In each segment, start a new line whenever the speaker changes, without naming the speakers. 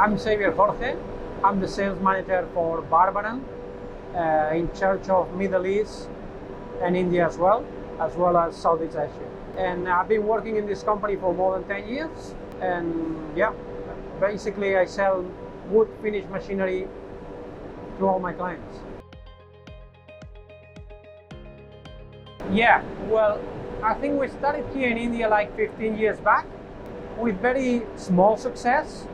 I'm Xavier Jorge. I'm the sales manager for Barberan, in charge of Middle East and India as well as Southeast Asia. And I've been working in this company for more than 10 years. And yeah, basically I sell wood finish machinery to all my clients. Yeah, well, I think we started here in India like 15 years back with very small success.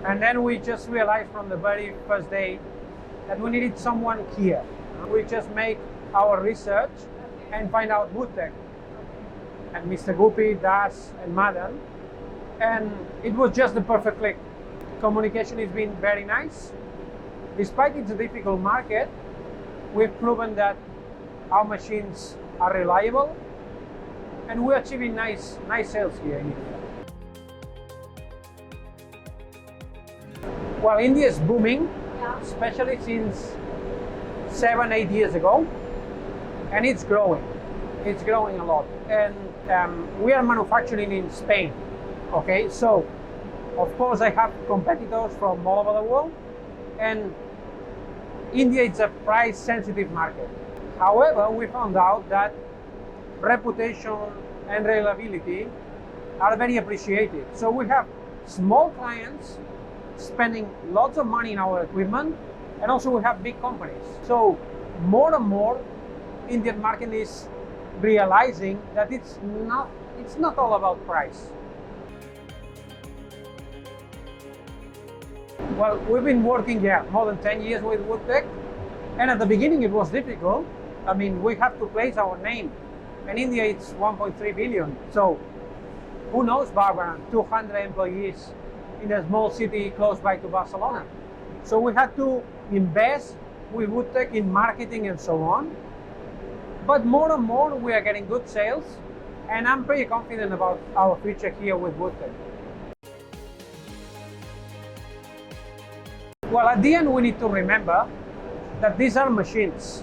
And then we just realized from the very first day that we needed someone here. We just make our research and find out Woodtech and Mr. Guppy, Das, and Madan. And it was just the perfect click. Communication has been very nice. Despite it's a difficult market, we've proven that our machines are reliable and we're achieving nice sales here in India. Well, India is booming, especially since 7-8 years ago, and it's growing. It's growing a lot. And we are manufacturing in Spain, okay? So, of course, I have competitors from all over the world, and India is a price-sensitive market. However, we found out that reputation and reliability are very appreciated. So we have small clients spending lots of money in our equipment, and also we have big companies. So more and more Indian market is realizing that it's not all about price. Well, we've been working more than 10 years with Woodtech, and at the beginning it was difficult. I mean, we have to place our name, and India it's 1.3 billion. So who knows Barberan, 200 employees in a small city close by to Barcelona. So we had to invest with Woodtech in marketing and so on. But more and more we are getting good sales, and I'm pretty confident about our future here with Woodtech. Well, at the end we need to remember that these are machines.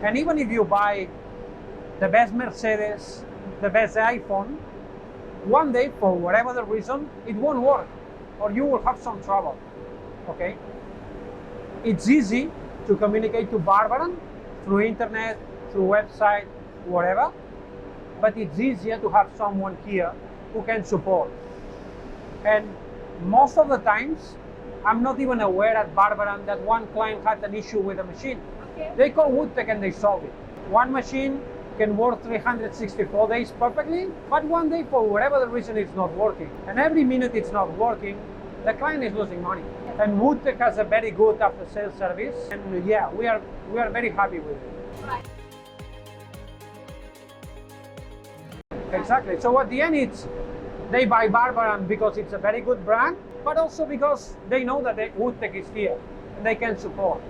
And even if you buy the best Mercedes, the best iPhone, one day for whatever the reason, it won't work, or you will have some trouble, okay? It's easy to communicate to Barberan through internet, through website, whatever, but it's easier to have someone here who can support. And most of the times, I'm not even aware at Barberan that one client had an issue with a machine. Okay. They call Woodtech and they solve it. One machine can work 364 days perfectly, but one day for whatever the reason it's not working. And every minute it's not working, the client is losing money. And Woodtech has a very good after sales service, and yeah, we are very happy with it. Right. Exactly. So at the end they buy Barberan because it's a very good brand, but also because they know that Woodtech is here and they can support.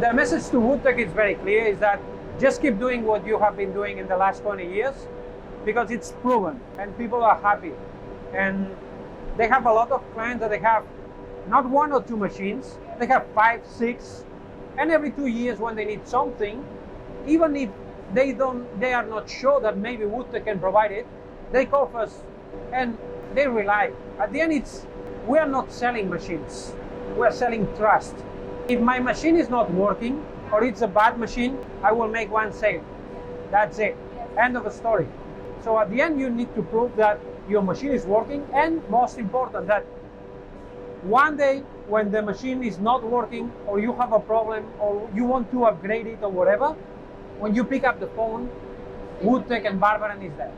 The message to Woodtech is very clear, is that just keep doing what you have been doing in the last 20 years, because it's proven and people are happy. And they have a lot of clients that they have not 1 or 2 machines, they have 5, 6, and every 2 years when they need something, even if they are not sure that maybe Woodtech can provide it, they call us and they rely. At the end, we are not selling machines, we are selling trust. If my machine is not working, or it's a bad machine, I will make one sale. That's it. End of the story. So at the end, you need to prove that your machine is working, and most important, that one day when the machine is not working, or you have a problem, or you want to upgrade it or whatever, when you pick up the phone, Woodtech and Barberan is there.